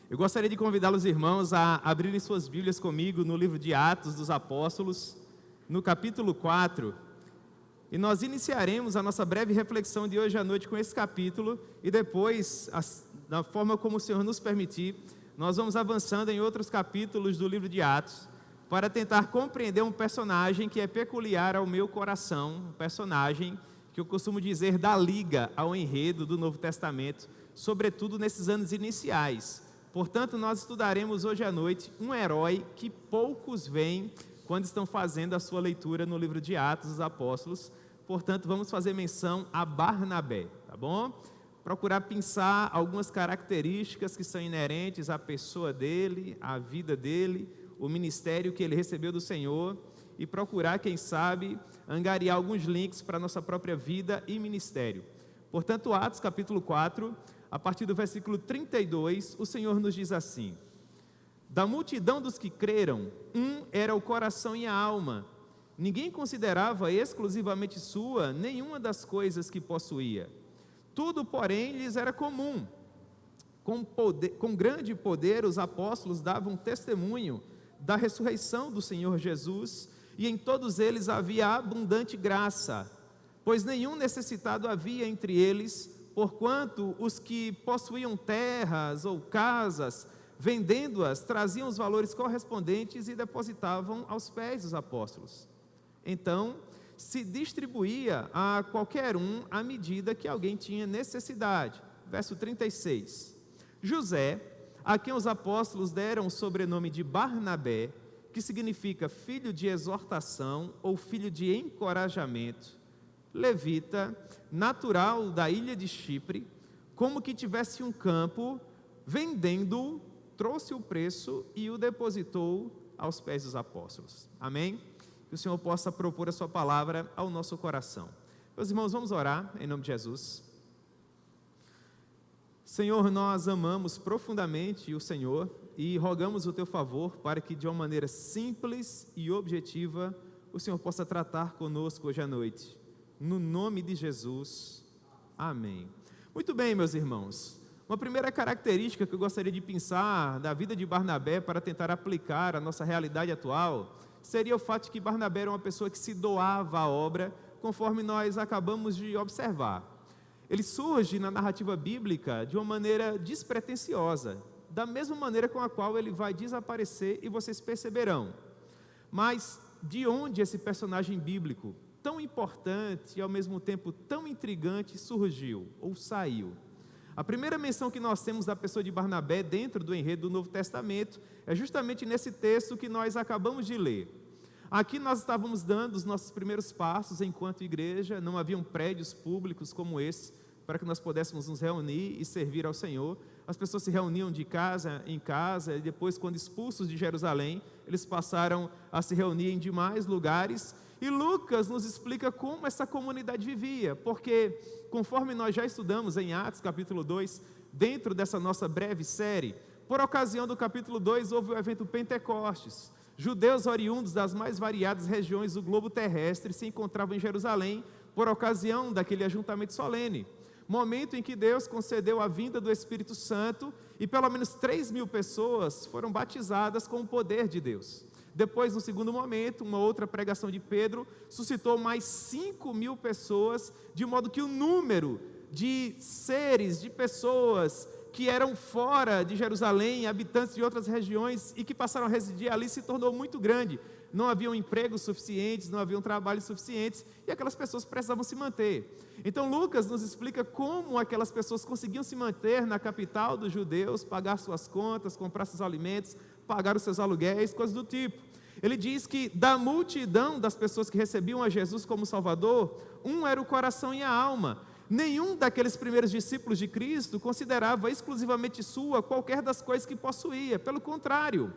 Eu gostaria de convidar os irmãos a abrirem suas Bíblias comigo no livro de Atos dos Apóstolos, no capítulo 4. E nós iniciaremos a nossa breve reflexão de hoje à noite com esse capítulo e depois, da forma como o Senhor nos permitir, nós vamos avançando em outros capítulos do livro de Atos para tentar compreender um personagem que é peculiar ao meu coração, um personagem que eu costumo dizer dá liga ao enredo do Novo Testamento, sobretudo nesses anos iniciais. Portanto, nós estudaremos hoje à noite um herói que poucos veem quando estão fazendo a sua leitura no livro de Atos dos Apóstolos. Portanto, vamos fazer menção a Barnabé, tá bom? Procurar pensar algumas características que são inerentes à pessoa dele, à vida dele, o ministério que ele recebeu do Senhor e procurar, quem sabe, angariar alguns links para a nossa própria vida e ministério. Portanto, Atos capítulo 4, a partir do versículo 32, o Senhor nos diz assim: da multidão dos que creram, um era o coração e a alma. Ninguém considerava exclusivamente sua nenhuma das coisas que possuía. Tudo, porém, lhes era comum. Com grande poder, os apóstolos davam testemunho da ressurreição do Senhor Jesus, e em todos eles havia abundante graça, pois nenhum necessitado havia entre eles, porquanto os que possuíam terras ou casas, vendendo-as, traziam os valores correspondentes e depositavam aos pés dos apóstolos. Então, se distribuía a qualquer um à medida que alguém tinha necessidade. Verso 36. José, a quem os apóstolos deram o sobrenome de Barnabé, que significa filho de exortação ou filho de encorajamento, levita, natural da ilha de Chipre, como que tivesse um campo, vendendo-o, trouxe o preço e o depositou aos pés dos apóstolos. Amém? Que o Senhor possa propor a sua palavra ao nosso coração. Meus irmãos, vamos orar em nome de Jesus. Senhor, nós amamos profundamente o Senhor e rogamos o teu favor para que de uma maneira simples e objetiva o Senhor possa tratar conosco hoje à noite. No nome de Jesus, amém. Muito bem, meus irmãos, uma primeira característica que eu gostaria de pensar da vida de Barnabé para tentar aplicar a nossa realidade atual, seria o fato de que Barnabé era uma pessoa que se doava à obra, conforme nós acabamos de observar. Ele surge na narrativa bíblica de uma maneira despretensiosa, da mesma maneira com a qual ele vai desaparecer e vocês perceberão. Mas de onde esse personagem bíblico tão importante e ao mesmo tempo tão intrigante surgiu ou saiu? A primeira menção que nós temos da pessoa de Barnabé dentro do enredo do Novo Testamento é justamente nesse texto que nós acabamos de ler. Aqui nós estávamos dando os nossos primeiros passos enquanto igreja, não haviam prédios públicos como esse para que nós pudéssemos nos reunir e servir ao Senhor. As pessoas se reuniam de casa em casa e depois, quando expulsos de Jerusalém, eles passaram a se reunir em demais lugares. E Lucas nos explica como essa comunidade vivia, porque conforme nós já estudamos em Atos capítulo 2, dentro dessa nossa breve série, por ocasião do capítulo 2 houve o evento Pentecostes. Judeus oriundos das mais variadas regiões do globo terrestre se encontravam em Jerusalém por ocasião daquele ajuntamento solene, momento em que Deus concedeu a vinda do Espírito Santo e pelo menos 3.000 pessoas foram batizadas com o poder de Deus. Depois, no segundo momento, uma outra pregação de Pedro suscitou mais 5.000 pessoas, de modo que o número de seres, de pessoas que eram fora de Jerusalém, habitantes de outras regiões e que passaram a residir ali, se tornou muito grande. Não haviam empregos suficientes, não haviam trabalhos suficientes e aquelas pessoas precisavam se manter. Então Lucas nos explica como aquelas pessoas conseguiam se manter na capital dos judeus, pagar suas contas, comprar seus alimentos, pagar os seus aluguéis, coisas do tipo. Ele diz que da multidão das pessoas que recebiam a Jesus como Salvador, um era o coração e a alma. Nenhum daqueles primeiros discípulos de Cristo considerava exclusivamente sua qualquer das coisas que possuía. Pelo contrário,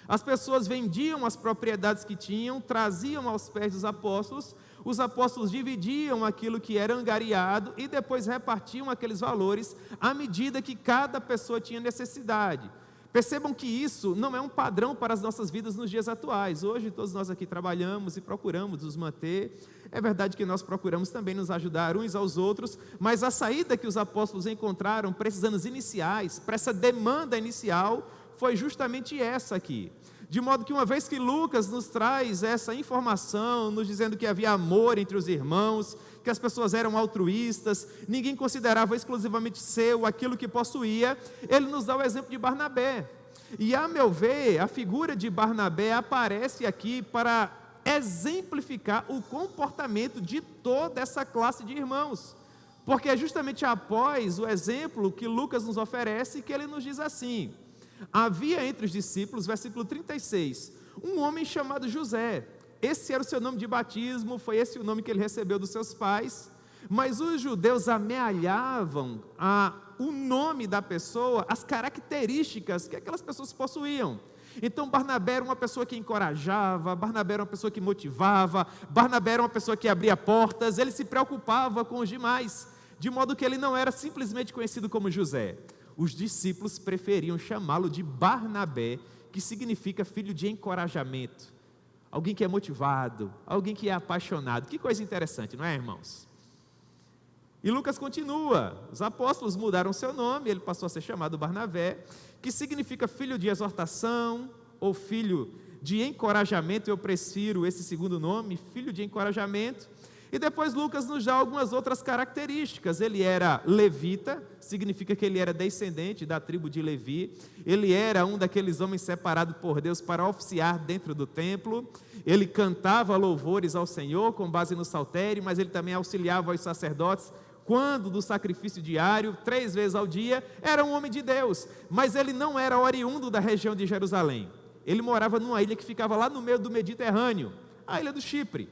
as pessoas vendiam as propriedades que tinham, traziam aos pés dos apóstolos, os apóstolos dividiam aquilo que era angariado e depois repartiam aqueles valores à medida que cada pessoa tinha necessidade. Percebam que isso não é um padrão para as nossas vidas nos dias atuais. Hoje todos nós aqui trabalhamos e procuramos nos manter. É verdade que nós procuramos também nos ajudar uns aos outros, mas a saída que os apóstolos encontraram para esses anos iniciais, para essa demanda inicial, foi justamente essa aqui. De modo que uma vez que Lucas nos traz essa informação, nos dizendo que havia amor entre os irmãos, que as pessoas eram altruístas, ninguém considerava exclusivamente seu aquilo que possuía, ele nos dá o exemplo de Barnabé. E a meu ver, a figura de Barnabé aparece aqui para exemplificar o comportamento de toda essa classe de irmãos. Porque é justamente após o exemplo que Lucas nos oferece que ele nos diz assim: havia entre os discípulos, versículo 36, um homem chamado José. Esse era o seu nome de batismo, foi esse o nome que ele recebeu dos seus pais. Mas os judeus amealhavam o nome da pessoa, as características que aquelas pessoas possuíam. Então Barnabé era uma pessoa que encorajava, Barnabé era uma pessoa que motivava, Barnabé era uma pessoa que abria portas, ele se preocupava com os demais, de modo que ele não era simplesmente conhecido como José. Os discípulos preferiam chamá-lo de Barnabé, que significa filho de encorajamento, alguém que é motivado, alguém que é apaixonado. Que coisa interessante, não é, irmãos? E Lucas continua, os apóstolos mudaram seu nome, ele passou a ser chamado Barnabé, que significa filho de exortação, ou filho de encorajamento. Eu prefiro esse segundo nome, filho de encorajamento. E depois Lucas nos dá algumas outras características. Ele era levita, significa que ele era descendente da tribo de Levi. Ele era um daqueles homens separados por Deus para oficiar dentro do templo. Ele cantava louvores ao Senhor com base no saltério, mas ele também auxiliava os sacerdotes quando do sacrifício diário, 3 vezes ao dia. Era um homem de Deus, mas ele não era oriundo da região de Jerusalém. Ele morava numa ilha que ficava lá no meio do Mediterrâneo, a ilha do Chipre.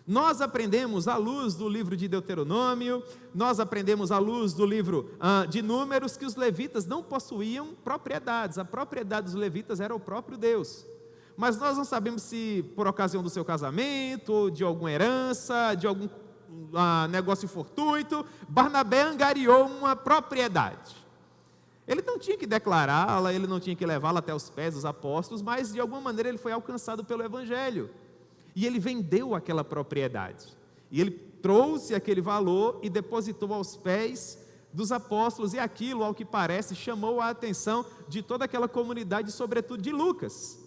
Nós aprendemos à luz do livro de Deuteronômio, nós aprendemos à luz do livro de Números, que os levitas não possuíam propriedades. A propriedade dos levitas era o próprio Deus. Mas nós não sabemos se por ocasião do seu casamento, ou de alguma herança, de algum negócio fortuito, Barnabé angariou uma propriedade. Ele não tinha que declará-la, ele não tinha que levá-la até os pés dos apóstolos, mas de alguma maneira ele foi alcançado pelo Evangelho. E ele vendeu aquela propriedade. E ele trouxe aquele valor e depositou aos pés dos apóstolos. E aquilo, ao que parece, chamou a atenção de toda aquela comunidade, sobretudo de Lucas.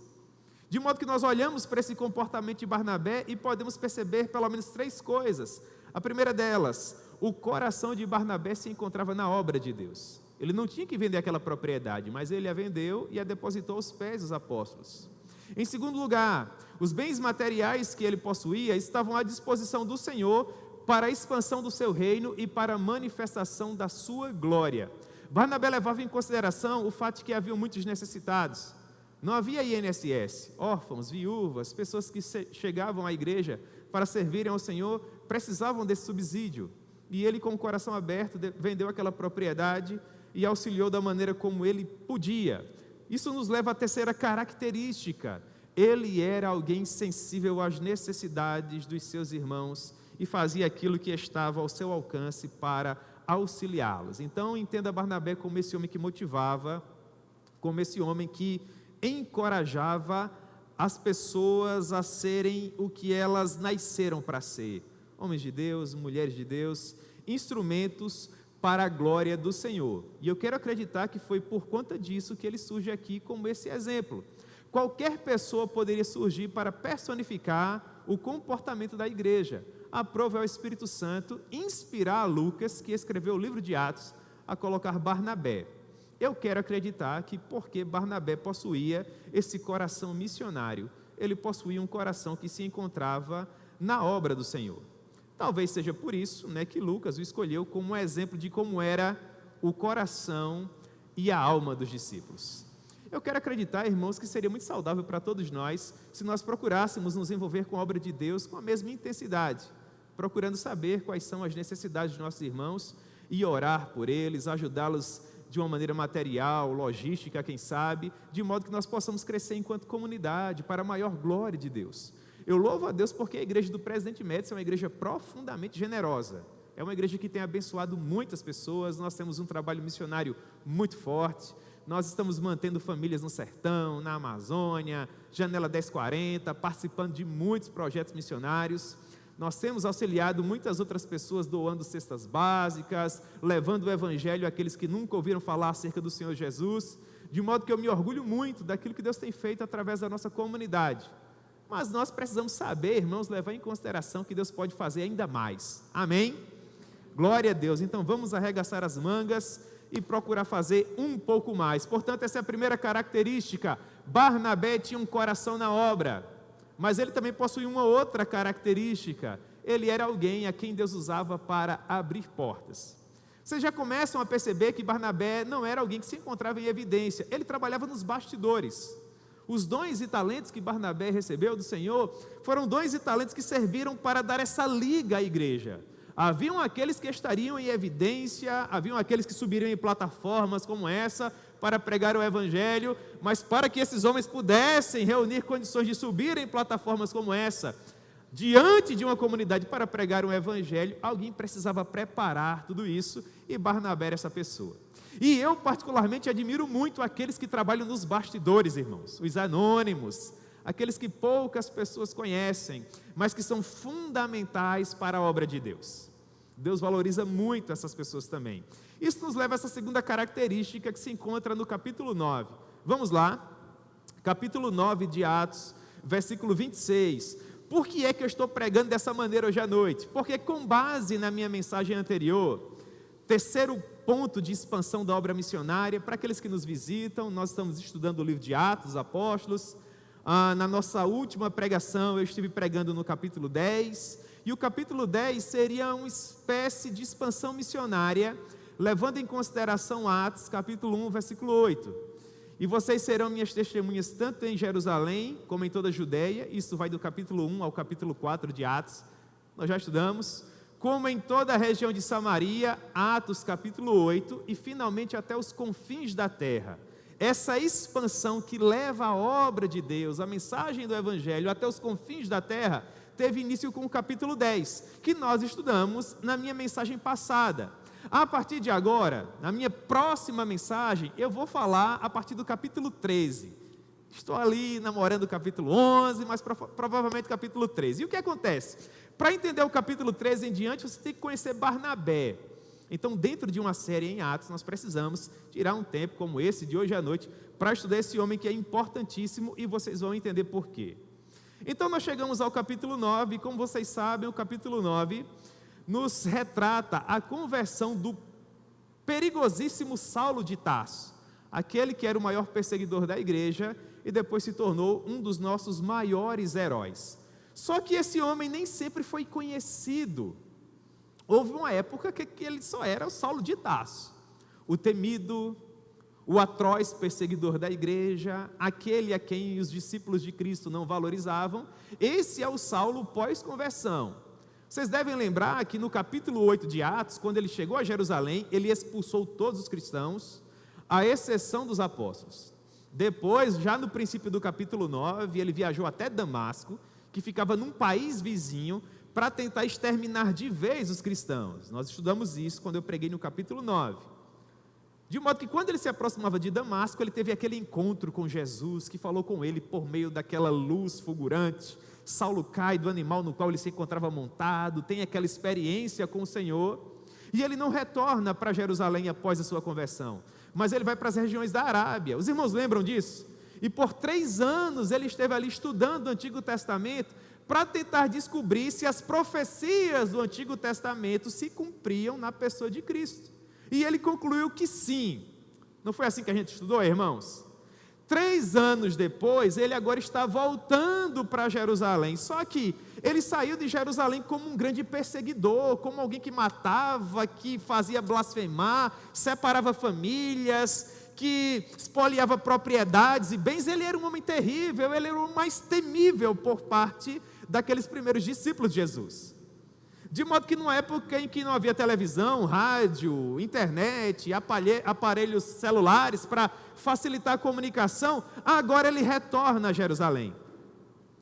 De modo que nós olhamos para esse comportamento de Barnabé e podemos perceber pelo menos 3 coisas. A primeira delas, o coração de Barnabé se encontrava na obra de Deus. Ele não tinha que vender aquela propriedade, mas ele a vendeu e a depositou aos pés dos apóstolos. Em segundo lugar, os bens materiais que ele possuía estavam à disposição do Senhor para a expansão do seu reino e para a manifestação da sua glória. Barnabé levava em consideração o fato de que havia muitos necessitados. Não havia INSS, órfãos, viúvas, pessoas que chegavam à igreja para servirem ao Senhor, precisavam desse subsídio. E ele, com o coração aberto, vendeu aquela propriedade e auxiliou da maneira como ele podia. Isso nos leva à terceira característica. Ele era alguém sensível às necessidades dos seus irmãos e fazia aquilo que estava ao seu alcance para auxiliá-los. Então, entenda Barnabé como esse homem que motivava, como esse homem que encorajava as pessoas a serem o que elas nasceram para ser. Homens de Deus, mulheres de Deus, instrumentos para a glória do Senhor. E eu quero acreditar que foi por conta disso que ele surge aqui como esse exemplo. Qualquer pessoa poderia surgir para personificar o comportamento da igreja. A prova é o Espírito Santo inspirar a Lucas, que escreveu o livro de Atos, a colocar Barnabé. Eu quero acreditar que porque Barnabé possuía esse coração missionário, ele possuía um coração que se encontrava na obra do Senhor. Talvez seja por isso, que Lucas o escolheu como um exemplo de como era o coração e a alma dos discípulos. Eu quero acreditar, irmãos, que seria muito saudável para todos nós se nós procurássemos nos envolver com a obra de Deus com a mesma intensidade, procurando saber quais são as necessidades dos nossos irmãos e orar por eles, ajudá-los de uma maneira material, logística, quem sabe, de modo que nós possamos crescer enquanto comunidade para a maior glória de Deus. Eu louvo a Deus porque a igreja do Presidente Médici é uma igreja profundamente generosa. É uma igreja que tem abençoado muitas pessoas, nós temos um trabalho missionário muito forte, nós estamos mantendo famílias no sertão, na Amazônia, Janela 1040, participando de muitos projetos missionários. Nós temos auxiliado muitas outras pessoas doando cestas básicas, levando o evangelho àqueles que nunca ouviram falar acerca do Senhor Jesus, de modo que eu me orgulho muito daquilo que Deus tem feito através da nossa comunidade. Mas nós precisamos saber, irmãos, levar em consideração que Deus pode fazer ainda mais. Amém? Glória a Deus. Então vamos arregaçar as mangas e procurar fazer um pouco mais. Portanto, essa é a primeira característica. Barnabé tinha um coração na obra, mas ele também possuía uma outra característica. Ele era alguém a quem Deus usava para abrir portas. Vocês já começam a perceber que Barnabé não era alguém que se encontrava em evidência, ele trabalhava nos bastidores. Os dons e talentos que Barnabé recebeu do Senhor foram dons e talentos que serviram para dar essa liga à igreja. Haviam aqueles que estariam em evidência, haviam aqueles que subiriam em plataformas como essa para pregar o evangelho, mas para que esses homens pudessem reunir condições de subir em plataformas como essa, diante de uma comunidade para pregar um evangelho, alguém precisava preparar tudo isso, e Barnabé era essa pessoa. E eu particularmente admiro muito aqueles que trabalham nos bastidores, irmãos, os anônimos, aqueles que poucas pessoas conhecem, mas que são fundamentais para a obra de Deus. Deus valoriza muito essas pessoas também. Isso nos leva a essa segunda característica que se encontra no capítulo 9. Vamos lá, capítulo 9 de Atos, versículo 26. Por que é que eu estou pregando dessa maneira hoje à noite? Porque com base na minha mensagem anterior, terceiro ponto de expansão da obra missionária, para aqueles que nos visitam, nós estamos estudando o livro de Atos dos Apóstolos. Na nossa última pregação, eu estive pregando no capítulo 10, e o capítulo 10 seria uma espécie de expansão missionária, levando em consideração Atos, capítulo 1, versículo 8. E vocês serão minhas testemunhas tanto em Jerusalém, como em toda a Judeia, isso vai do capítulo 1 ao capítulo 4 de Atos, nós já estudamos, como em toda a região de Samaria, Atos, capítulo 8, e finalmente até os confins da terra. Essa expansão que leva a obra de Deus, a mensagem do Evangelho até os confins da terra, teve início com o capítulo 10, que nós estudamos na minha mensagem passada. A partir de agora, na minha próxima mensagem, eu vou falar a partir do capítulo 13. Estou ali namorando o capítulo 11, mas provavelmente o capítulo 13. E o que acontece? Para entender o capítulo 13 em diante, você tem que conhecer Barnabé. Então, dentro de uma série em Atos, nós precisamos tirar um tempo como esse de hoje à noite para estudar esse homem que é importantíssimo, e vocês vão entender por quê. Então, nós chegamos ao capítulo 9, e como vocês sabem, o capítulo 9 nos retrata a conversão do perigosíssimo Saulo de Tarso, aquele que era o maior perseguidor da igreja e depois se tornou um dos nossos maiores heróis. Só que esse homem nem sempre foi conhecido. Houve uma época que ele só era o Saulo de Tarso, o temido, o atroz perseguidor da igreja, aquele a quem os discípulos de Cristo não valorizavam. Esse é o Saulo pós-conversão. Vocês devem lembrar que no capítulo 8 de Atos, quando ele chegou a Jerusalém, ele expulsou todos os cristãos, à exceção dos apóstolos. Depois, já no princípio do capítulo 9, ele viajou até Damasco, que ficava num país vizinho, para tentar exterminar de vez os cristãos. Nós estudamos isso quando eu preguei no capítulo 9. De modo que quando ele se aproximava de Damasco, ele teve aquele encontro com Jesus, que falou com ele por meio daquela luz fulgurante. Saulo cai do animal no qual ele se encontrava montado, tem aquela experiência com o Senhor, e ele não retorna para Jerusalém após a sua conversão, mas ele vai para as regiões da Arábia. Os irmãos lembram disso? E por 3 anos ele esteve ali estudando o Antigo Testamento, para tentar descobrir se as profecias do Antigo Testamento se cumpriam na pessoa de Cristo. E ele concluiu que sim. Não foi assim que a gente estudou, irmãos? 3 anos depois, ele agora está voltando para Jerusalém, só que ele saiu de Jerusalém como um grande perseguidor, como alguém que matava, que fazia blasfemar, separava famílias, que espoliava propriedades e bens. Ele era um homem terrível, ele era o mais temível por parte daqueles primeiros discípulos de Jesus. De modo que numa época em que não havia televisão, rádio, internet, aparelhos celulares para facilitar a comunicação, agora ele retorna a Jerusalém.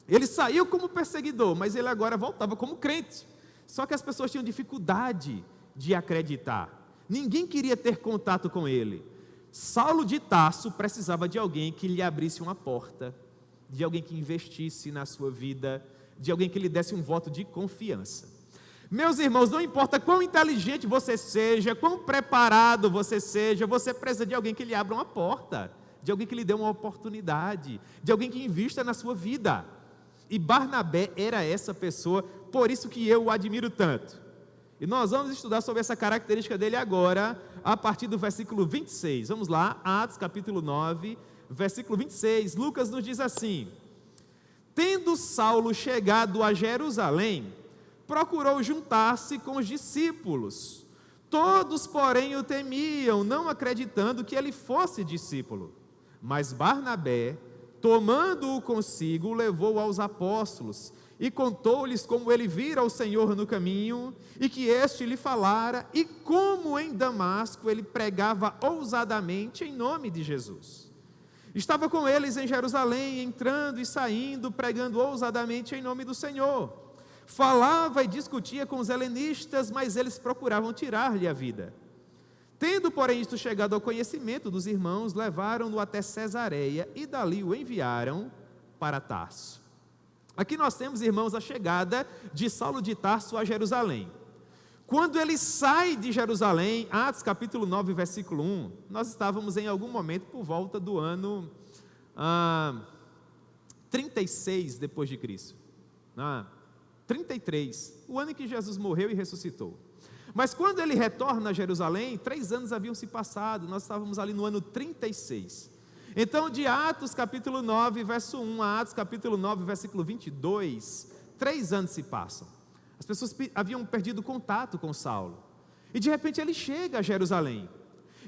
Ele saiu como perseguidor, mas ele agora voltava como crente. Só que as pessoas tinham dificuldade de acreditar. Ninguém queria ter contato com ele. Saulo de Tarso precisava de alguém que lhe abrisse uma porta, de alguém que investisse na sua vida, de alguém que lhe desse um voto de confiança. Meus irmãos, não importa quão inteligente você seja, quão preparado você seja, você precisa de alguém que lhe abra uma porta, de alguém que lhe dê uma oportunidade, de alguém que invista na sua vida. E Barnabé era essa pessoa, por isso que eu o admiro tanto. E nós vamos estudar sobre essa característica dele agora, a partir do versículo 26. Vamos lá, Atos capítulo 9, versículo 26. Lucas nos diz assim: tendo Saulo chegado a Jerusalém, procurou juntar-se com os discípulos. Todos, porém, o temiam, não acreditando que ele fosse discípulo. Mas Barnabé, tomando-o consigo, o levou aos apóstolos e contou-lhes como ele vira o Senhor no caminho e que este lhe falara, e como em Damasco ele pregava ousadamente em nome de Jesus. Estava com eles em Jerusalém, entrando e saindo, pregando ousadamente em nome do Senhor. Falava e discutia com os helenistas, mas eles procuravam tirar-lhe a vida. Tendo, porém, isto chegado ao conhecimento dos irmãos, levaram-no até Cesareia e dali o enviaram para Tarso. Aqui nós temos, irmãos, a chegada de Saulo de Tarso a Jerusalém. Quando ele sai de Jerusalém, Atos capítulo 9, versículo 1, nós estávamos em algum momento por volta do ano 36 depois de Cristo. 33, o ano em que Jesus morreu e ressuscitou. Mas quando ele retorna a Jerusalém, 3 anos haviam se passado, nós estávamos ali no ano 36. Então, de Atos capítulo 9, verso 1 a Atos capítulo 9, versículo 22, 3 anos se passam. As pessoas haviam perdido contato com Saulo. E de repente ele chega a Jerusalém.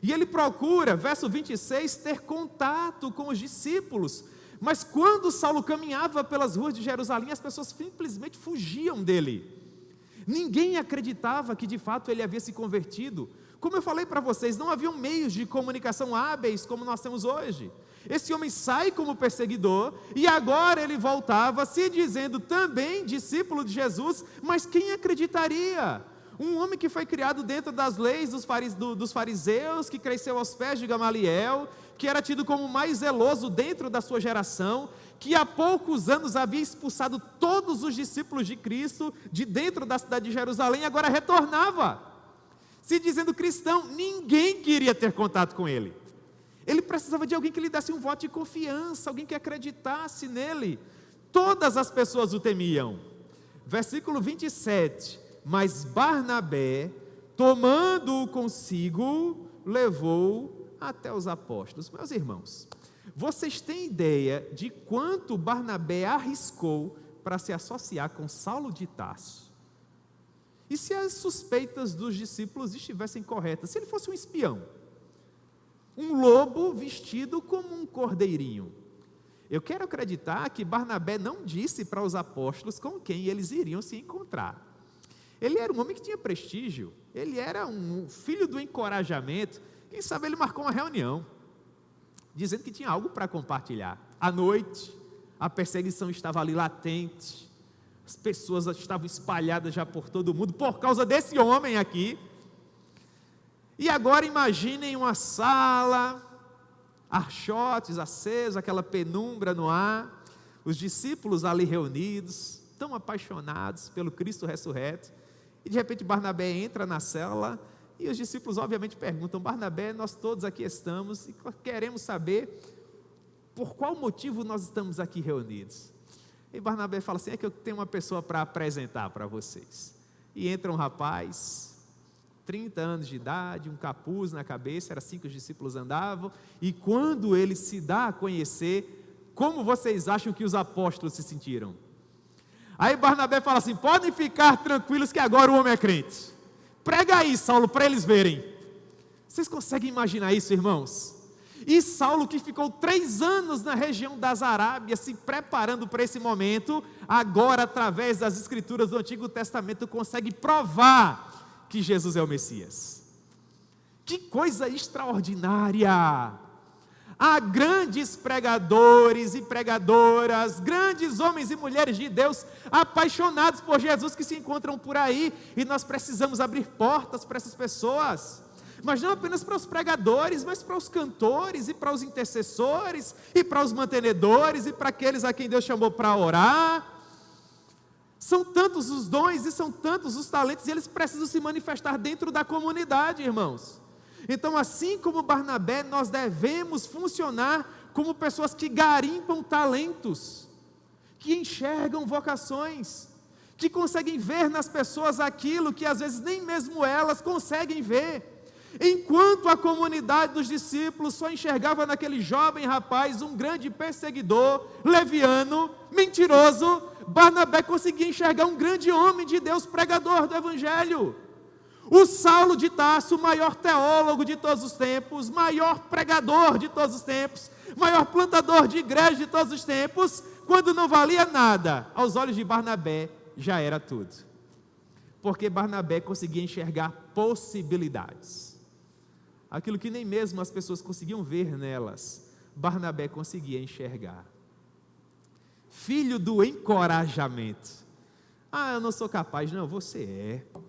E ele procura, verso 26, ter contato com os discípulos. Mas quando Saulo caminhava pelas ruas de Jerusalém, as pessoas simplesmente fugiam dele. Ninguém acreditava que de fato ele havia se convertido. Como eu falei para vocês, não haviam meios de comunicação hábeis como nós temos hoje. Esse homem sai como perseguidor e agora ele voltava se dizendo também discípulo de Jesus, mas quem acreditaria? Um homem que foi criado dentro das leis dos fariseus, que cresceu aos pés de Gamaliel, que era tido como o mais zeloso dentro da sua geração, que há poucos anos havia expulsado todos os discípulos de Cristo de dentro da cidade de Jerusalém, agora retornava, se dizendo cristão. Ninguém queria ter contato com ele. Ele precisava de alguém que lhe desse um voto de confiança, alguém que acreditasse nele. Todas as pessoas o temiam. Versículo 27, mas Barnabé, tomando-o consigo, levou até os apóstolos. Meus irmãos, vocês têm ideia de quanto Barnabé arriscou para se associar com Saulo de Tarso? E se as suspeitas dos discípulos estivessem corretas? Se ele fosse um espião, um lobo vestido como um cordeirinho? Eu quero acreditar que Barnabé não disse para os apóstolos com quem eles iriam se encontrar. Ele era um homem que tinha prestígio, ele era um filho do encorajamento. Quem sabe ele marcou uma reunião, dizendo que tinha algo para compartilhar. À noite, a perseguição estava ali latente, as pessoas estavam espalhadas já por todo o mundo, por causa desse homem aqui. E agora imaginem uma sala, archotes acesos, aquela penumbra no ar, os discípulos ali reunidos, tão apaixonados pelo Cristo ressurreto, e de repente Barnabé entra na cela, e os discípulos obviamente perguntam: Barnabé, nós todos aqui estamos e queremos saber por qual motivo nós estamos aqui reunidos. E Barnabé fala assim: é que eu tenho uma pessoa para apresentar para vocês. E entra um rapaz, 30 anos de idade, um capuz na cabeça, era assim que os discípulos andavam, e quando ele se dá a conhecer, como vocês acham que os apóstolos se sentiram? Aí Barnabé fala assim: podem ficar tranquilos que agora o homem é crente. Prega aí, Saulo, para eles verem. Vocês conseguem imaginar isso, irmãos? E Saulo, que ficou 3 anos na região das Arábias, se preparando para esse momento, agora, através das escrituras do Antigo Testamento, consegue provar que Jesus é o Messias. Que coisa extraordinária! Há grandes pregadores e pregadoras, grandes homens e mulheres de Deus, apaixonados por Jesus, que se encontram por aí, e nós precisamos abrir portas para essas pessoas. mas não apenas para os pregadores, mas para os cantores, e para os intercessores, e para os mantenedores, e para aqueles a quem Deus chamou para orar. São tantos os dons e são tantos os talentos, e eles precisam se manifestar dentro da comunidade, irmãos. Então, assim como Barnabé, nós devemos funcionar como pessoas que garimpam talentos, que enxergam vocações, que conseguem ver nas pessoas aquilo que às vezes nem mesmo elas conseguem ver. Enquanto a comunidade dos discípulos só enxergava naquele jovem rapaz um grande perseguidor, leviano, mentiroso, Barnabé conseguia enxergar um grande homem de Deus, pregador do Evangelho. O Saulo de Tarso, o maior teólogo de todos os tempos, maior pregador de todos os tempos, maior plantador de igreja de todos os tempos, quando não valia nada, aos olhos de Barnabé, já era tudo. Porque Barnabé conseguia enxergar possibilidades. Aquilo que nem mesmo as pessoas conseguiam ver nelas, Barnabé conseguia enxergar. Filho do encorajamento. Eu não sou capaz. Não, você é.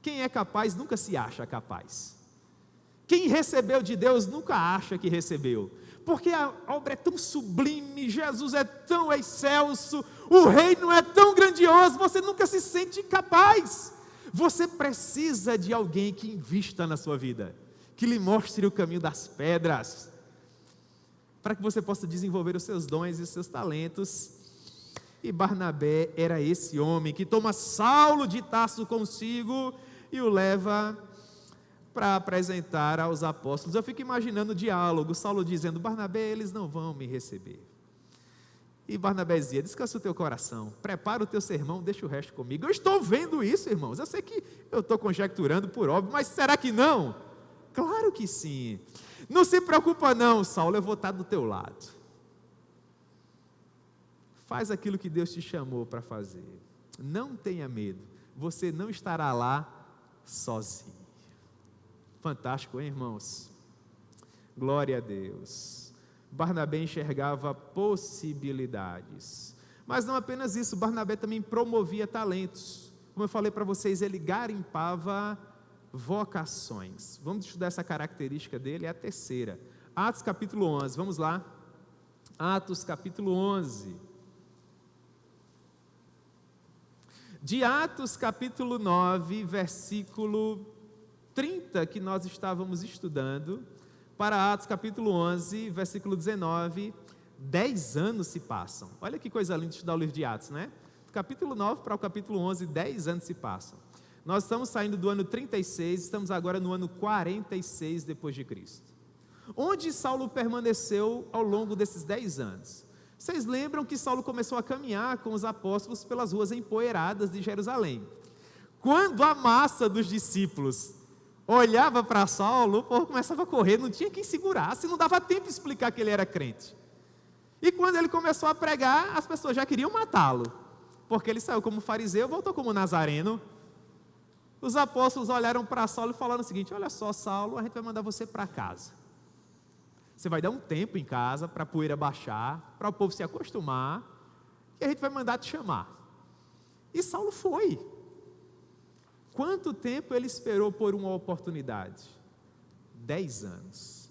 Quem é capaz nunca se acha capaz. Quem recebeu de Deus nunca acha que recebeu. Porque a obra é tão sublime, Jesus é tão excelso, o reino é tão grandioso, você nunca se sente capaz. Você precisa de alguém que invista na sua vida, que lhe mostre o caminho das pedras, para que você possa desenvolver os seus dons e os seus talentos. E Barnabé era esse homem que toma Saulo de Tarso consigo e o leva para apresentar aos apóstolos. Eu fico imaginando o diálogo, Saulo dizendo: Barnabé, eles não vão me receber. E Barnabé dizia: descansa o teu coração, prepara o teu sermão, deixa o resto comigo. Eu estou vendo isso, irmãos, eu sei que eu estou conjecturando por óbvio, mas será que não? Claro que sim. Não se preocupa não, Saulo, eu vou estar do teu lado. Faz aquilo que Deus te chamou para fazer. Não tenha medo, você não estará lá sozinho. Fantástico, hein, irmãos? Glória a Deus. Barnabé enxergava possibilidades. Mas não apenas isso, Barnabé também promovia talentos. Como eu falei para vocês, ele garimpava vocações. Vamos estudar essa característica dele, é a terceira. Atos capítulo 11, vamos lá. Atos capítulo 11. De Atos capítulo 9, versículo 30, que nós estávamos estudando, para Atos capítulo 11, versículo 19, 10 anos se passam. Olha que coisa linda estudar o livro de Atos, né? Do capítulo 9 para o capítulo 11, 10 anos se passam. Nós estamos saindo do ano 36, estamos agora no ano 46 depois de Cristo. Onde Saulo permaneceu ao longo desses 10 anos? Vocês lembram que Saulo começou a caminhar com os apóstolos pelas ruas empoeiradas de Jerusalém. Quando a massa dos discípulos olhava para Saulo, o povo começava a correr, não tinha quem segurasse, não dava tempo de explicar que ele era crente. E quando ele começou a pregar, as pessoas já queriam matá-lo, porque ele saiu como fariseu, voltou como nazareno. Os apóstolos olharam para Saulo e falaram o seguinte: olha só, Saulo, a gente vai mandar você para casa. Você vai dar um tempo em casa para a poeira baixar, para o povo se acostumar, e a gente vai mandar te chamar. E Saulo foi. Quanto tempo ele esperou por uma oportunidade? 10 anos.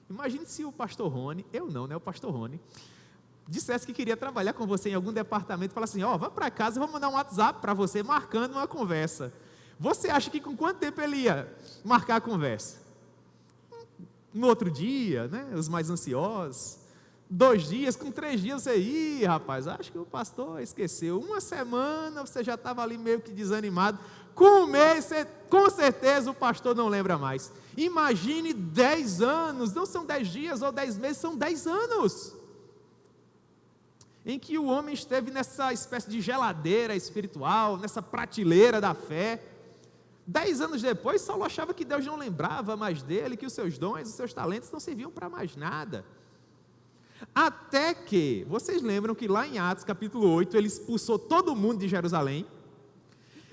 Imagine se o pastor Rony, eu não, né, o pastor Rony, dissesse que queria trabalhar com você em algum departamento, e falasse assim: vá para casa, eu vou mandar um WhatsApp para você, marcando uma conversa. Você acha que com quanto tempo ele ia marcar a conversa? No outro dia, né, os mais ansiosos, 2 dias, com 3 dias você, rapaz, acho que o pastor esqueceu. 1 semana você já estava ali meio que desanimado. Com 1 mês, com certeza o pastor não lembra mais. Imagine 10 anos, não são 10 dias ou 10 meses, são 10 anos. Em que o homem esteve nessa espécie de geladeira espiritual, nessa prateleira da fé. 10 anos depois, Saulo achava que Deus não lembrava mais dele, que os seus dons, os seus talentos não serviam para mais nada. Até que, vocês lembram que lá em Atos capítulo 8, ele expulsou todo mundo de Jerusalém.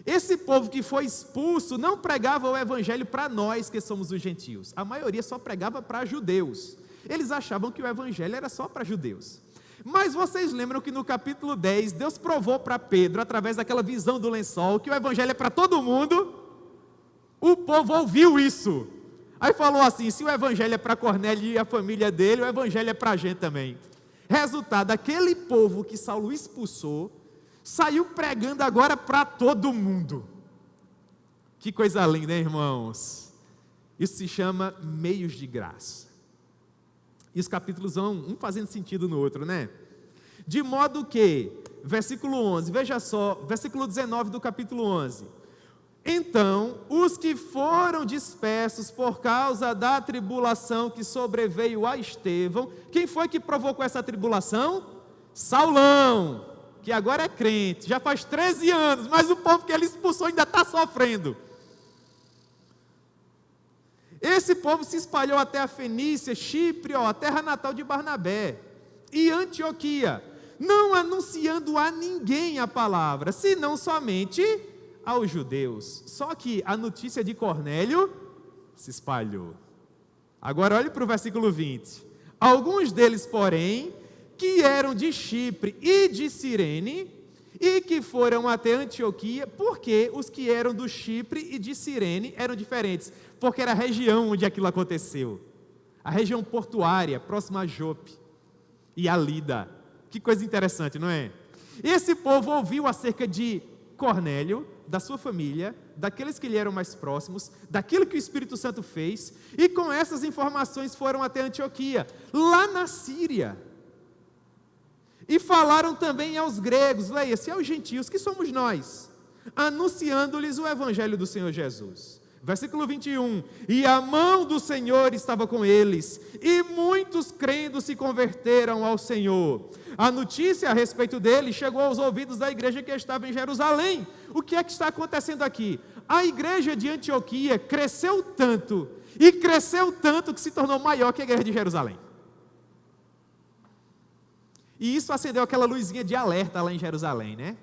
Esse povo que foi expulso não pregava o evangelho para nós que somos os gentios. A maioria só pregava para judeus. Eles achavam que o evangelho era só para judeus. Mas vocês lembram que no capítulo 10, Deus provou para Pedro, através daquela visão do lençol, que o evangelho é para todo mundo. O povo ouviu isso. Aí falou assim: se o evangelho é para Cornélio e a família dele, o evangelho é para a gente também. Resultado, aquele povo que Saulo expulsou, saiu pregando agora para todo mundo. Que coisa linda, hein, irmãos? Isso se chama meios de graça. E os capítulos vão um fazendo sentido no outro, né? De modo que, versículo 11, veja só, versículo 19 do capítulo 11. Então, os que foram dispersos por causa da tribulação que sobreveio a Estevão, quem foi que provocou essa tribulação? Saulão, que agora é crente, já faz 13 anos, mas o povo que ele expulsou ainda está sofrendo. Esse povo se espalhou até a Fenícia, Chipre, a terra natal de Barnabé, e Antioquia, não anunciando a ninguém a palavra, senão somente aos judeus. Só que a notícia de Cornélio se espalhou. Agora olhe para o versículo 20. Alguns deles, porém, que eram de Chipre e de Cirene, e que foram até Antioquia, porque os que eram do Chipre e de Cirene eram diferentes, porque era a região onde aquilo aconteceu, a região portuária, próxima a Jope e a Lida. Que coisa interessante, não é? Esse povo ouviu acerca de Cornélio, da sua família, daqueles que lhe eram mais próximos, daquilo que o Espírito Santo fez, e com essas informações foram até Antioquia, lá na Síria. E falaram também aos gregos, leia-se, aos gentios, que somos nós, anunciando-lhes o evangelho do Senhor Jesus. Versículo 21, e a mão do Senhor estava com eles, e muitos crendo se converteram ao Senhor. A notícia a respeito dele chegou aos ouvidos da igreja que estava em Jerusalém. O que é que está acontecendo aqui? A igreja de Antioquia cresceu tanto, e cresceu tanto que se tornou maior que a igreja de Jerusalém. E isso acendeu aquela luzinha de alerta lá em Jerusalém, né?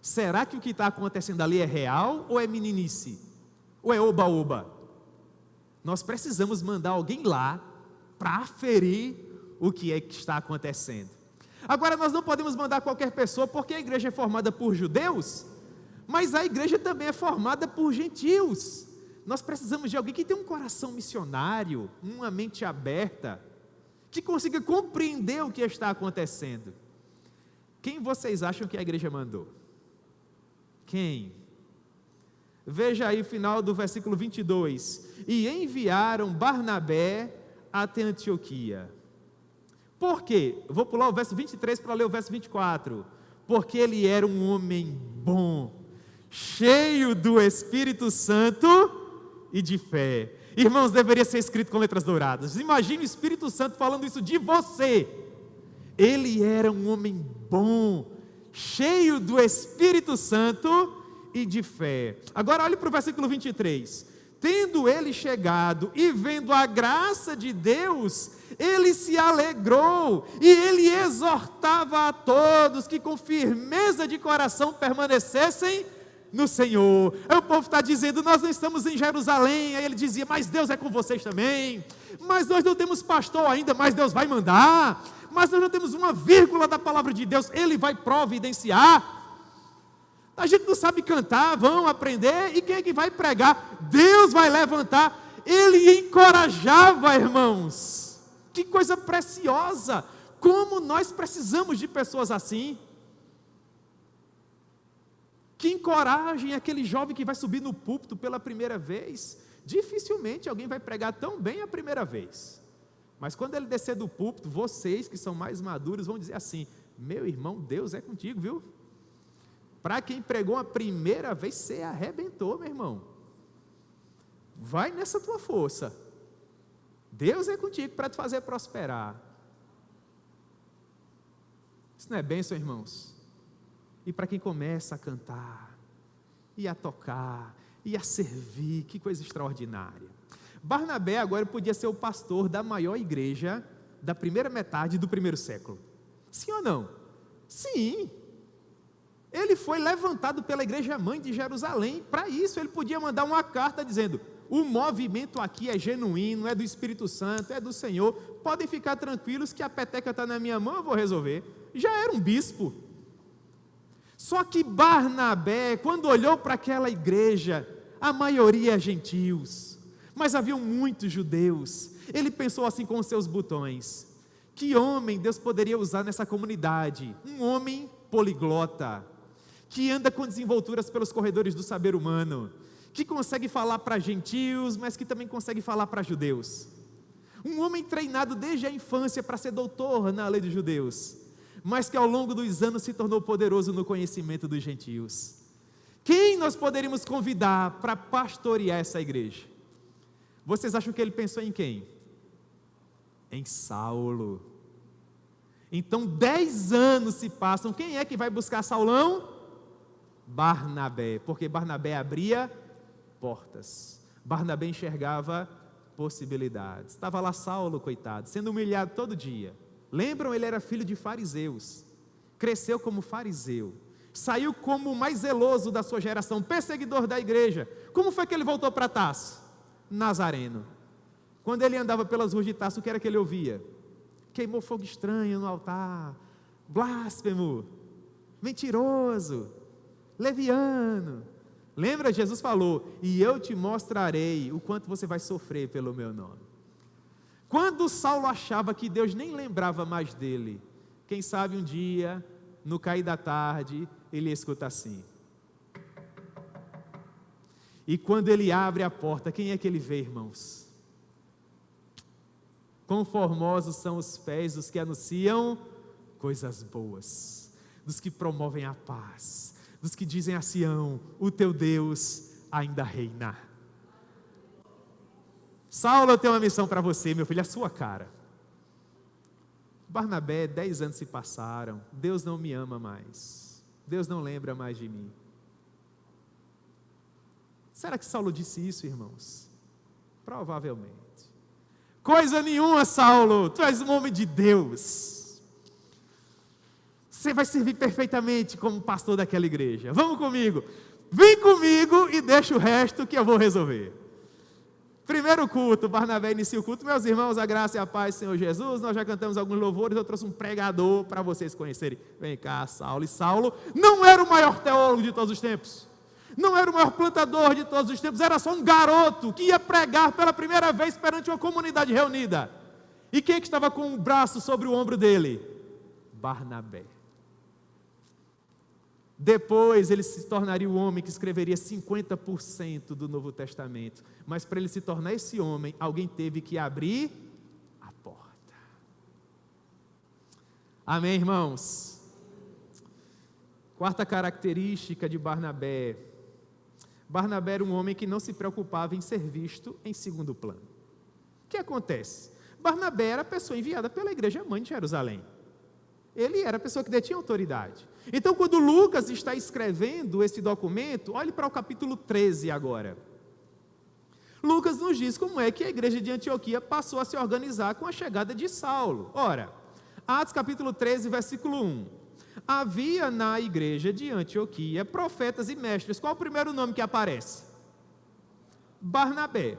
Será que o que está acontecendo ali é real ou é meninice? Ou é oba-oba? Nós precisamos mandar alguém lá para aferir o que é que está acontecendo. Agora, nós não podemos mandar qualquer pessoa, porque a igreja é formada por judeus, mas a igreja também é formada por gentios. Nós precisamos de alguém que tenha um coração missionário, uma mente aberta, que consiga compreender o que está acontecendo. Quem vocês acham que a igreja mandou? Quem? Veja aí o final do versículo 22. E enviaram Barnabé até Antioquia. Por quê? Eu vou pular o verso 23 para ler o verso 24. Porque ele era um homem bom, cheio do Espírito Santo e de fé. Irmãos, deveria ser escrito com letras douradas. Imagine o Espírito Santo falando isso de você. Ele era um homem bom, cheio do Espírito Santo e de fé. Agora olhe para o versículo 23. Tendo ele chegado e vendo a graça de Deus, ele se alegrou e ele exortava a todos que com firmeza de coração permanecessem no Senhor. Aí o povo está dizendo, nós não estamos em Jerusalém. Aí ele dizia, mas Deus é com vocês também. Mas nós não temos pastor ainda, mas Deus vai mandar. Mas nós não temos uma vírgula da palavra de Deus, Ele vai providenciar. A gente não sabe cantar, vão aprender, e quem é que vai pregar? Deus vai levantar. Ele encorajava, irmãos. Que coisa preciosa. Como nós precisamos de pessoas assim. Que encorajem aquele jovem que vai subir no púlpito pela primeira vez. Dificilmente alguém vai pregar tão bem a primeira vez. Mas quando ele descer do púlpito, vocês que são mais maduros vão dizer assim, meu irmão, Deus é contigo, viu? Para quem pregou a primeira vez, você arrebentou, meu irmão. Vai nessa tua força. Deus é contigo para te fazer prosperar. Isso não é bênção, irmãos? E para quem começa a cantar, e a tocar, e a servir, que coisa extraordinária. Barnabé agora podia ser o pastor da maior igreja da primeira metade do primeiro século. Sim ou não? Sim. Ele foi levantado pela igreja mãe de Jerusalém. Para isso ele podia mandar uma carta dizendo, o movimento aqui é genuíno, é do Espírito Santo, é do Senhor, podem ficar tranquilos que a peteca está na minha mão, eu vou resolver. Já era um bispo. Só que Barnabé, quando olhou para aquela igreja, a maioria é gentios, mas haviam muitos judeus. Ele pensou assim com os seus botões: que homem Deus poderia usar nessa comunidade? Um homem poliglota, que anda com desenvolturas pelos corredores do saber humano, que consegue falar para gentios, mas que também consegue falar para judeus. Um homem treinado desde a infância para ser doutor na lei dos judeus, mas que ao longo dos anos se tornou poderoso no conhecimento dos gentios. Quem nós poderíamos convidar para pastorear essa igreja? Vocês acham que ele pensou em quem? Em Saulo. Então 10 anos se passam. Quem é que vai buscar Saulão? Barnabé, porque Barnabé abria portas, Barnabé enxergava possibilidades. Estava lá Saulo, coitado, sendo humilhado todo dia. Lembram? Ele era filho de fariseus, cresceu como fariseu, saiu como o mais zeloso da sua geração, perseguidor da igreja. Como foi que ele voltou para Tarso? Nazareno. Quando ele andava pelas ruas de Tarso, o que era que ele ouvia? Queimou fogo estranho no altar, blasfemo, mentiroso, leviano. Lembra? Jesus falou: e eu te mostrarei o quanto você vai sofrer pelo meu nome. Quando Saulo achava que Deus nem lembrava mais dele, quem sabe um dia, no cair da tarde, ele escuta assim. E quando ele abre a porta, quem é que ele vê, irmãos? Quão formosos são os pés dos que anunciam coisas boas, dos que promovem a paz, dos que dizem a Sião: o teu Deus ainda reina. Saulo, eu tenho uma missão para você, meu filho, a sua cara. Barnabé, 10 anos se passaram, Deus não me ama mais, Deus não lembra mais de mim. Será que Saulo disse isso, irmãos? Provavelmente. Coisa nenhuma, Saulo, tu és um homem de Deus. Você vai servir perfeitamente como pastor daquela igreja. Vamos comigo. Vem comigo e deixa o resto que eu vou resolver. Primeiro culto, Barnabé inicia o culto. Meus irmãos, a graça e a paz do Senhor Jesus. Nós já cantamos alguns louvores, eu trouxe um pregador para vocês conhecerem. Vem cá, Saulo. E Saulo não era o maior teólogo de todos os tempos. Não era o maior plantador de todos os tempos, era só um garoto que ia pregar pela primeira vez perante uma comunidade reunida. E quem é que estava com o braço sobre o ombro dele? Barnabé. Depois ele se tornaria o homem que escreveria 50% do Novo Testamento. Mas para ele se tornar esse homem, alguém teve que abrir a porta. Amém, irmãos? Quarta característica de Barnabé. Barnabé era um homem que não se preocupava em ser visto em segundo plano. O que acontece? Barnabé era a pessoa enviada pela igreja mãe de Jerusalém. Ele era a pessoa que detinha autoridade. Então, quando Lucas está escrevendo esse documento, olhe para o capítulo 13 agora. Lucas nos diz como é que a igreja de Antioquia passou a se organizar com a chegada de Saulo. Ora, Atos capítulo 13, versículo 1. Havia na igreja de Antioquia profetas e mestres. Qual o primeiro nome que aparece? Barnabé.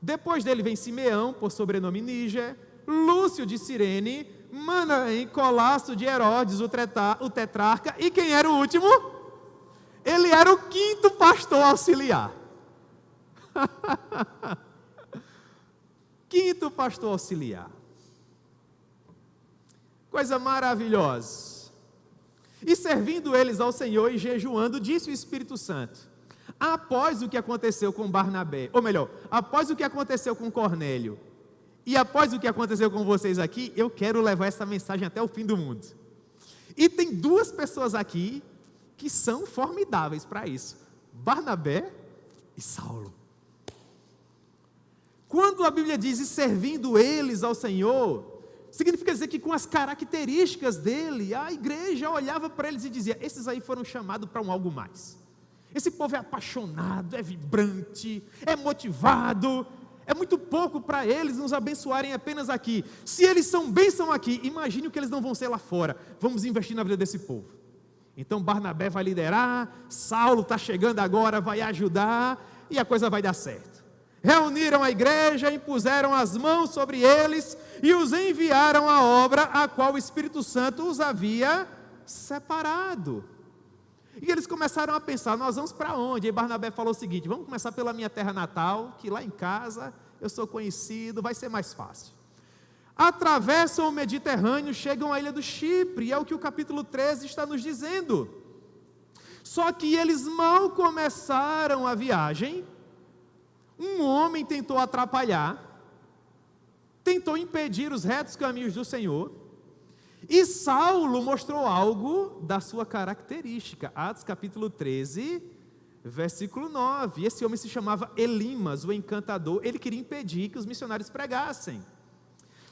Depois dele vem Simeão, por sobrenome Níger, Lúcio de Cirene, Manaém, Colasso de Herodes, o tetrarca. E quem era o último? Ele era o 5º pastor auxiliar. 5º pastor auxiliar. Coisa maravilhosa. E servindo eles ao Senhor e jejuando, disse o Espírito Santo: após o que aconteceu com Barnabé, ou melhor, após o que aconteceu com Cornélio, e após o que aconteceu com vocês aqui, eu quero levar essa mensagem até o fim do mundo. E tem 2 pessoas aqui que são formidáveis para isso: Barnabé e Saulo. Quando a Bíblia diz: e servindo eles ao Senhor, significa dizer que com as características dele, a igreja olhava para eles e dizia: esses aí foram chamados para um algo mais. Esse povo é apaixonado, é vibrante, é motivado. É muito pouco para eles nos abençoarem apenas aqui. Se eles são bênção aqui, imagine o que eles não vão ser lá fora. Vamos investir na vida desse povo. Então Barnabé vai liderar, Saulo está chegando agora, vai ajudar, e a coisa vai dar certo. Reuniram a igreja, impuseram as mãos sobre eles e os enviaram à obra a qual o Espírito Santo os havia separado. E eles começaram a pensar, nós vamos para onde? E Barnabé falou o seguinte, vamos começar pela minha terra natal, que lá em casa eu sou conhecido, vai ser mais fácil. Atravessam o Mediterrâneo, chegam à ilha do Chipre, é o que o capítulo 13 está nos dizendo. Só que eles mal começaram a viagem, um homem tentou atrapalhar, tentou impedir os retos caminhos do Senhor, e Saulo mostrou algo da sua característica. Atos capítulo 13, versículo 9. Esse homem se chamava Elimas, o encantador. Ele queria impedir que os missionários pregassem.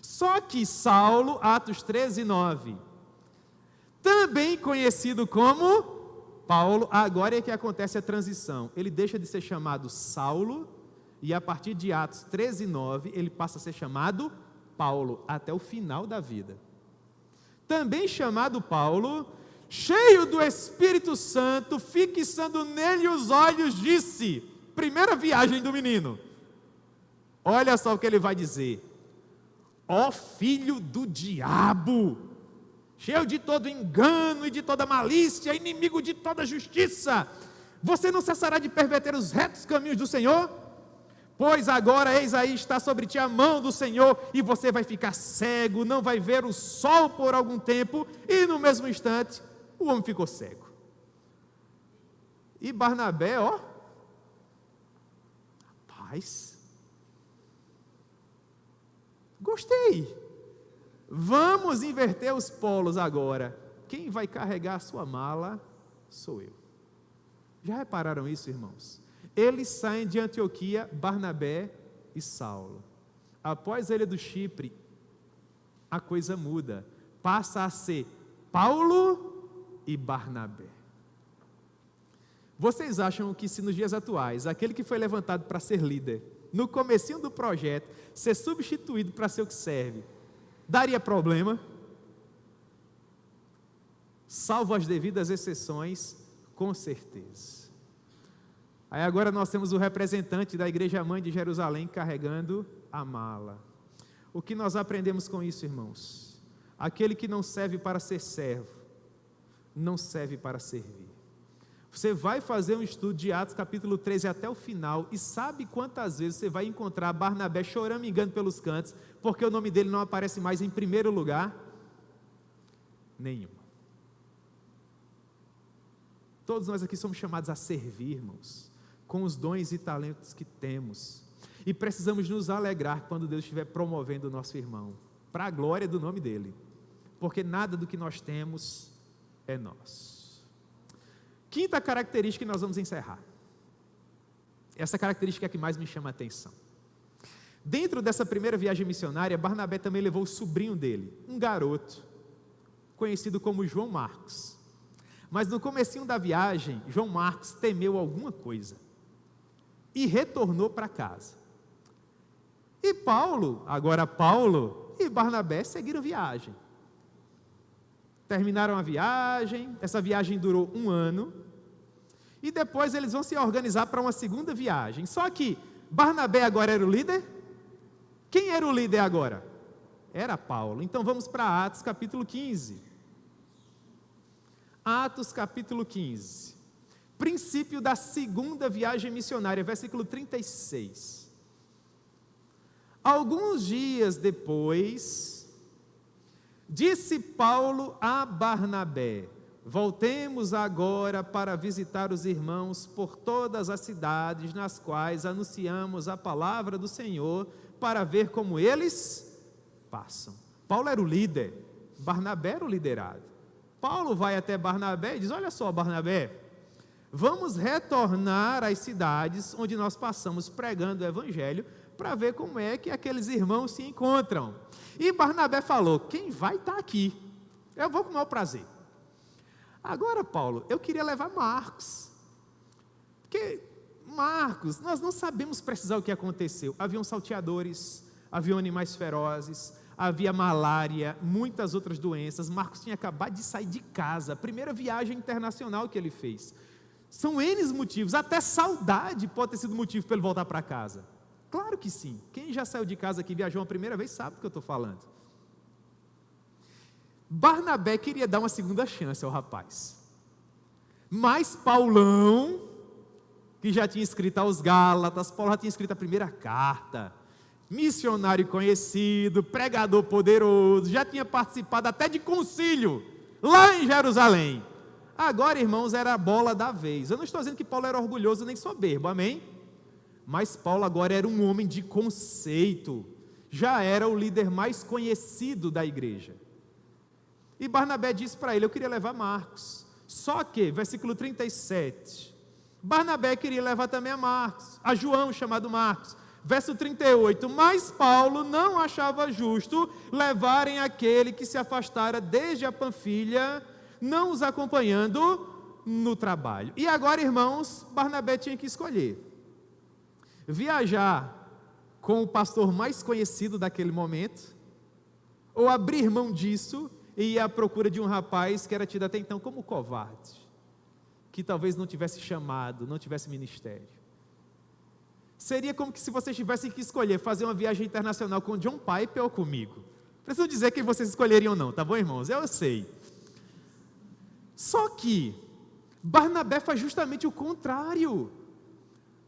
Só que Saulo, Atos 13, 9, também conhecido como Paulo, agora é que acontece a transição. Ele deixa de ser chamado Saulo, e a partir de Atos 13, 9, ele passa a ser chamado Paulo, até o final da vida. Também chamado Paulo, cheio do Espírito Santo, fixando nele os olhos, disse, primeira viagem do menino, olha só o que ele vai dizer, ó filho do diabo, cheio de todo engano e de toda malícia, inimigo de toda justiça, você não cessará de perverter os retos caminhos do Senhor? Pois agora, eis aí, está sobre ti a mão do Senhor, e você vai ficar cego, não vai ver o sol por algum tempo, e no mesmo instante, o homem ficou cego. E Barnabé, rapaz, gostei, vamos inverter os polos agora, quem vai carregar a sua mala sou eu. Já repararam isso, irmãos? Eles saem de Antioquia, Barnabé e Saulo. Após a ilha do Chipre, a coisa muda. Passa a ser Paulo e Barnabé. Vocês acham que se nos dias atuais, aquele que foi levantado para ser líder, no comecinho do projeto, ser substituído para ser o que serve, daria problema? Salvo as devidas exceções, com certeza. Aí agora nós temos o representante da Igreja Mãe de Jerusalém carregando a mala. O que nós aprendemos com isso, irmãos? Aquele que não serve para ser servo, não serve para servir. Você vai fazer um estudo de Atos capítulo 13 até o final, e sabe quantas vezes você vai encontrar Barnabé choramingando pelos cantos, porque o nome dele não aparece mais em primeiro lugar? Nenhuma. Todos nós aqui somos chamados a servir, irmãos, com os dons e talentos que temos, e precisamos nos alegrar quando Deus estiver promovendo o nosso irmão, para a glória do nome dele, porque nada do que nós temos é nosso. Quinta característica que nós vamos encerrar, essa característica é a que mais me chama a atenção. Dentro dessa primeira viagem missionária, Barnabé também levou o sobrinho dele, um garoto, conhecido como João Marcos. Mas no comecinho da viagem, João Marcos temeu alguma coisa e retornou para casa. E Paulo e Barnabé seguiram viagem. Terminaram a viagem, essa viagem durou 1 ano, e depois eles vão se organizar para uma segunda viagem. Só que Barnabé agora era o líder? Quem era o líder agora? Era Paulo. Então vamos para Atos capítulo 15. Atos capítulo 15. Princípio da segunda viagem missionária, versículo 36. Alguns dias depois, disse Paulo a Barnabé: voltemos agora para visitar os irmãos por todas as cidades nas quais anunciamos a palavra do Senhor, para ver como eles passam. Paulo era o líder, Barnabé era o liderado. Paulo vai até Barnabé e diz: olha só, Barnabé, vamos retornar às cidades onde nós passamos pregando o evangelho, para ver como é que aqueles irmãos se encontram. E Barnabé falou: quem vai estar aqui? Eu vou com o maior prazer. Agora, Paulo, eu queria levar Marcos, porque Marcos, nós não sabemos precisar o que aconteceu. Haviam salteadores, haviam animais ferozes, havia malária, muitas outras doenças. Marcos tinha acabado de sair de casa, a primeira viagem internacional que ele fez. São N motivos, até saudade pode ter sido motivo para ele voltar para casa. Claro que sim, quem já saiu de casa aqui e viajou uma primeira vez sabe do que eu estou falando. Barnabé queria dar uma segunda chance ao rapaz. Mas Paulão, que já tinha escrito aos Gálatas, Paulo já tinha escrito a primeira carta, missionário conhecido, pregador poderoso, já tinha participado até de concílio, lá em Jerusalém. Agora, irmãos, era a bola da vez. Eu não estou dizendo que Paulo era orgulhoso nem soberbo, amém? Mas Paulo agora era um homem de conceito, já era o líder mais conhecido da igreja. E Barnabé disse para ele: eu queria levar Marcos. Só que, versículo 37, Barnabé queria levar também a Marcos, a João chamado Marcos. Verso 38, mas Paulo não achava justo levarem aquele que se afastara desde a Panfilha, não os acompanhando no trabalho. E agora, irmãos, Barnabé tinha que escolher: viajar com o pastor mais conhecido daquele momento, ou abrir mão disso e ir à procura de um rapaz que era tido até então como covarde, que talvez não tivesse chamado, não tivesse ministério. Seria como que se vocês tivessem que escolher fazer uma viagem internacional com John Piper ou comigo. Preciso dizer quem vocês escolheriam ou não, tá bom, irmãos? Eu sei. Só que Barnabé faz justamente o contrário.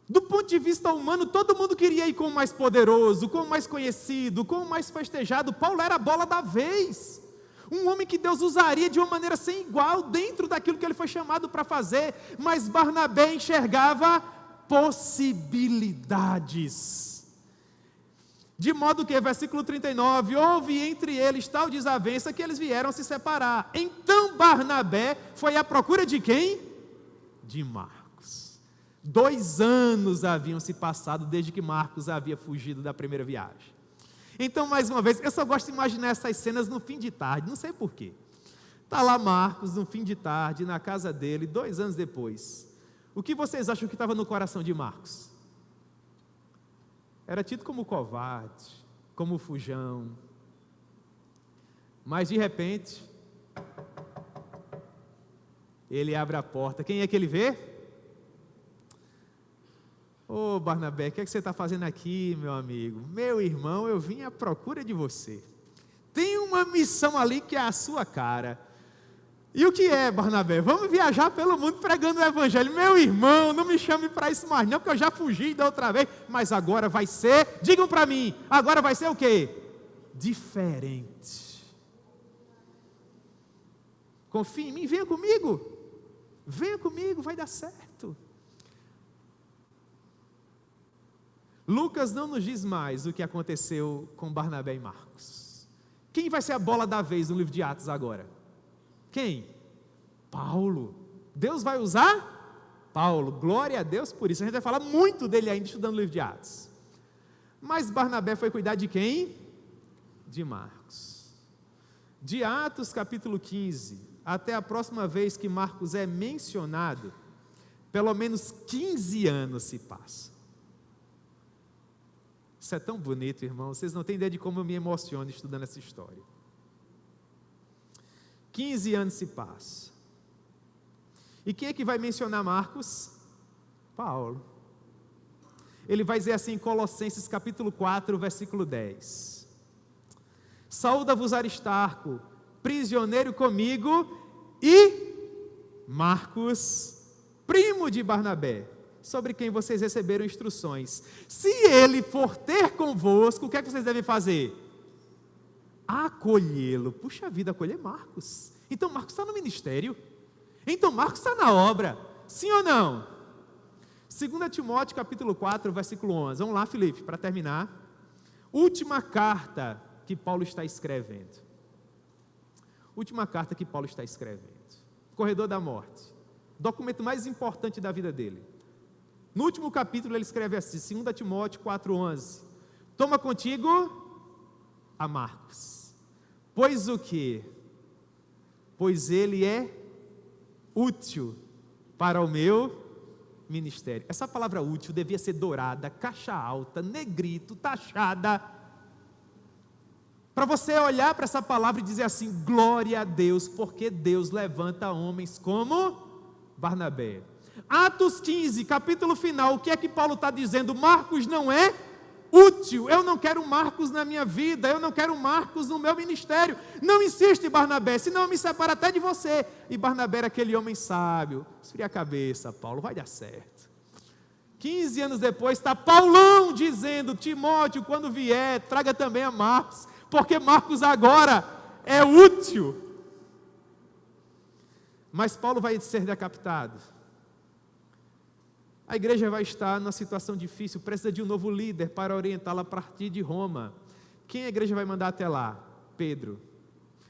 Do ponto de vista humano, todo mundo queria ir com o mais poderoso, com o mais conhecido, com o mais festejado. Paulo era a bola da vez. Um homem que Deus usaria de uma maneira sem igual, dentro daquilo que ele foi chamado para fazer. Mas Barnabé enxergava possibilidades. De modo que, versículo 39, houve entre eles tal desavença que eles vieram se separar. Então Barnabé foi à procura de quem? De Marcos. 2 anos haviam se passado desde que Marcos havia fugido da primeira viagem. Então, mais uma vez, eu só gosto de imaginar essas cenas no fim de tarde, não sei porquê. Está lá Marcos, no fim de tarde, na casa dele, 2 anos depois. O que vocês acham que estava no coração de Marcos? Era tido como covarde, como fujão. Mas de repente, ele abre a porta. Quem é que ele vê? Ô Barnabé, o que é que você está fazendo aqui, meu amigo? Meu irmão, eu vim à procura de você. Tem uma missão ali que é a sua cara. E o que é, Barnabé? Vamos viajar pelo mundo pregando o evangelho. Meu irmão, não me chame para isso mais não, porque eu já fugi da outra vez. Mas agora vai ser, digam para mim, agora vai ser o quê? Diferente. Confie em mim, venha comigo. Venha comigo, vai dar certo. Lucas não nos diz mais o que aconteceu com Barnabé e Marcos. Quem vai ser a bola da vez no livro de Atos agora? Quem? Paulo. Deus vai usar Paulo. Glória a Deus por isso. A gente vai falar muito dele ainda estudando o livro de Atos. Mas Barnabé foi cuidar de quem? De Marcos. De Atos capítulo 15 até a próxima vez que Marcos é mencionado, pelo menos 15 anos se passam. Isso é tão bonito, irmão. Vocês não têm ideia de como eu me emociono estudando essa história. 15 anos se passam. E quem é que vai mencionar Marcos? Paulo. Ele vai dizer assim em Colossenses capítulo 4, versículo 10. Saúda-vos Aristarco, prisioneiro comigo, e Marcos, primo de Barnabé, sobre quem vocês receberam instruções. Se ele for ter convosco, o que é que vocês devem fazer? Acolhê-lo. Puxa vida, acolher Marcos. Então Marcos está no ministério. Então Marcos está na obra. Sim ou não? 2 Timóteo capítulo 4, versículo 11. Vamos lá, Felipe, para terminar. Última carta que Paulo está escrevendo. Última carta que Paulo está escrevendo. Corredor da morte. Documento mais importante da vida dele. No último capítulo ele escreve assim, 2 Timóteo 4, 11. Toma contigo a Marcos. Pois o quê? Pois ele é útil para o meu ministério. Essa palavra útil devia ser dourada, caixa alta, negrito, taxada. Para você olhar para essa palavra e dizer assim, glória a Deus, porque Deus levanta homens como Barnabé. Atos 15, capítulo final, o que é que Paulo está dizendo? Marcos não é útil. Eu não quero Marcos na minha vida, eu não quero Marcos no meu ministério. Não insiste, Barnabé, senão eu me separo até de você. E Barnabé era aquele homem sábio. Esfria a cabeça, Paulo, vai dar certo. 15 anos depois está Paulão dizendo: Timóteo, quando vier, traga também a Marcos, porque Marcos agora é útil. Mas Paulo vai ser decapitado. A igreja vai estar numa situação difícil, precisa de um novo líder para orientá-la a partir de Roma. Quem a igreja vai mandar até lá? Pedro.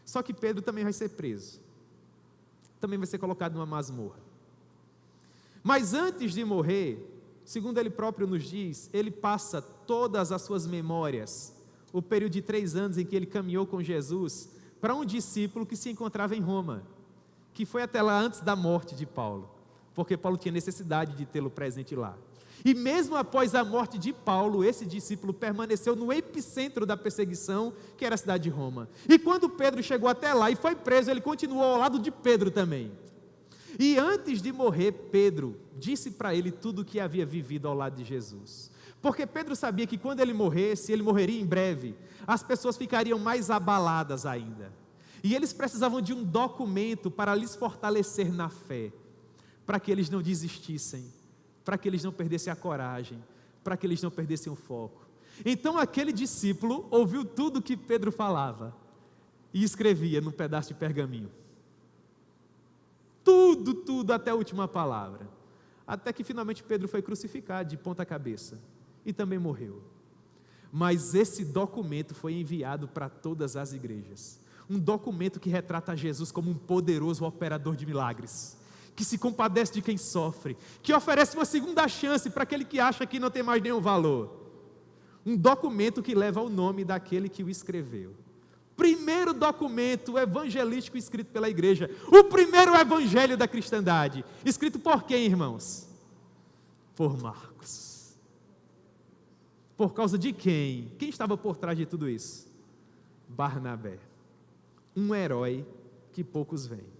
Só que Pedro também vai ser preso. Também vai ser colocado numa masmorra. Mas antes de morrer, segundo ele próprio nos diz, ele passa todas as suas memórias, o período de 3 anos em que ele caminhou com Jesus, para um discípulo que se encontrava em Roma, que foi até lá antes da morte de Paulo, porque Paulo tinha necessidade de tê-lo presente lá. E mesmo após a morte de Paulo, esse discípulo permaneceu no epicentro da perseguição, que era a cidade de Roma. E quando Pedro chegou até lá e foi preso, ele continuou ao lado de Pedro também. E antes de morrer, Pedro disse para ele tudo o que havia vivido ao lado de Jesus. Porque Pedro sabia que quando ele morresse, ele morreria em breve, as pessoas ficariam mais abaladas ainda. E eles precisavam de um documento para lhes fortalecer na fé, para que eles não desistissem, para que eles não perdessem a coragem, para que eles não perdessem o foco. Então aquele discípulo ouviu tudo o que Pedro falava e escrevia num pedaço de pergaminho. Tudo, até a última palavra. Até que finalmente Pedro foi crucificado de ponta cabeça e também morreu. Mas esse documento foi enviado para todas as igrejas. Um documento que retrata Jesus como um poderoso operador de milagres, que se compadece de quem sofre, que oferece uma segunda chance para aquele que acha que não tem mais nenhum valor. Um documento que leva o nome daquele que o escreveu. Primeiro documento evangelístico escrito pela igreja. O primeiro evangelho da cristandade. Escrito por quem, irmãos? Por Marcos. Por causa de quem? Quem estava por trás de tudo isso? Barnabé. Um herói que poucos veem.